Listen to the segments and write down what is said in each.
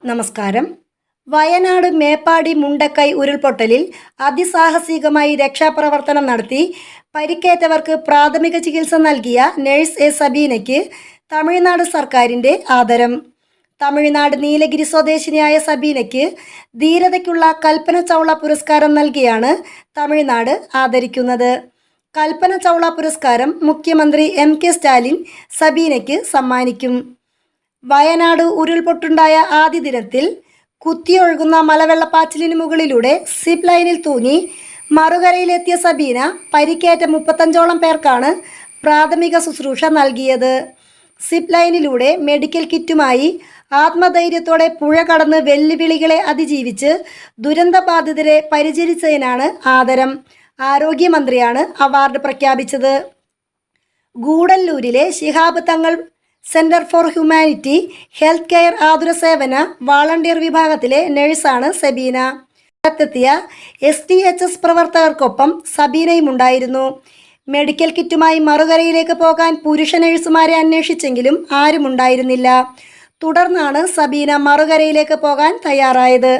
നമസ്കാരം. വയനാട് മേപ്പാടി മുണ്ടക്കൈ ഉരുൾപൊട്ടലിൽ അതിസാഹസികമായി രക്ഷാപ്രവർത്തനം നടത്തി പരിക്കേറ്റവർക്ക് പ്രാഥമിക ചികിത്സ നൽകിയ നഴ്സ് എ സബീനയ്ക്ക് തമിഴ്നാട് സർക്കാരിൻ്റെ ആദരം. തമിഴ്നാട് നീലഗിരി സ്വദേശിനിയായ സബീനയ്ക്ക് ധീരതയ്ക്കുള്ള കൽപ്പന ചൗള പുരസ്കാരം നൽകിയാണ് തമിഴ്നാട് ആദരിക്കുന്നത്. കൽപ്പന ചൗള പുരസ്കാരം മുഖ്യമന്ത്രി എം.കെ. സ്റ്റാലിൻ സബീനയ്ക്ക് സമ്മാനിക്കും. വയനാട് ഉരുൾപൊട്ടുണ്ടായ ആദ്യ ദിനത്തിൽ കുത്തിയൊഴുകുന്ന മലവെള്ളപ്പാച്ചിലിന് മുകളിലൂടെ സിപ്പ് ലൈനിൽ തൂങ്ങി മറുകരയിലെത്തിയ സബീന പരിക്കേറ്റ 35ഓളം പേർക്കാണ് പ്രാഥമിക ശുശ്രൂഷ നൽകിയത്. സിപ്പ് ലൈനിലൂടെ മെഡിക്കൽ കിറ്റുമായി ആത്മധൈര്യത്തോടെ പുഴ കടന്ന് വെല്ലുവിളികളെ അതിജീവിച്ച് ദുരന്തബാധിതരെ പരിചരിച്ചതിനാണ് ആദരം. ആരോഗ്യമന്ത്രിയാണ് അവാർഡ് പ്രഖ്യാപിച്ചത്. ഗൂഡല്ലൂരിലെ Shihab Thangal centre for humanity health care ആതുര സേവന വാളണ്ടിയർ വിഭാഗത്തിലെ നഴ്സാണ് സബീന. സ്ഥലത്തെത്തിയ STHS പ്രവർത്തകർക്കൊപ്പം സബീനയുമുണ്ടായിരുന്നു. മെഡിക്കൽ കിറ്റുമായി മറുകരയിലേക്ക് പോകാൻ പുരുഷ നഴ്സുമാരെ അന്വേഷിച്ചെങ്കിലും ആരുമുണ്ടായിരുന്നില്ല. തുടർന്നാണ് സബീന മറുകരയിലേക്ക് പോകാൻ തയ്യാറായത്.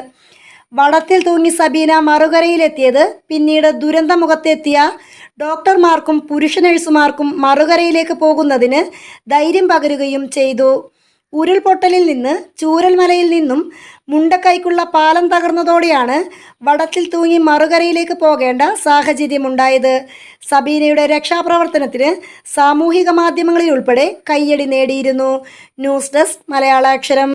വടത്തിൽ തൂങ്ങി സബീന മറുകരയിലെത്തിയത് പിന്നീട് ദുരന്തമുഖത്തെത്തിയ ഡോക്ടർമാർക്കും പുരുഷ നഴ്സുമാർക്കും മറുകരയിലേക്ക് പോകുന്നതിന് ധൈര്യം പകരുകയും ചെയ്തു. ഉരുൾപൊട്ടലിൽ നിന്ന് ചൂരൽമലയിൽ നിന്നും മുണ്ടക്കൈക്കുള്ള പാലം തകർന്നതോടെയാണ് വടത്തിൽ തൂങ്ങി മറുകരയിലേക്ക് പോകേണ്ട സാഹചര്യമുണ്ടായത്. സബീനയുടെ രക്ഷാപ്രവർത്തനത്തിന് സാമൂഹിക മാധ്യമങ്ങളിൽ ഉൾപ്പെടെ കയ്യടി നേടിയിരുന്നു. News desk മലയാളാക്ഷരം.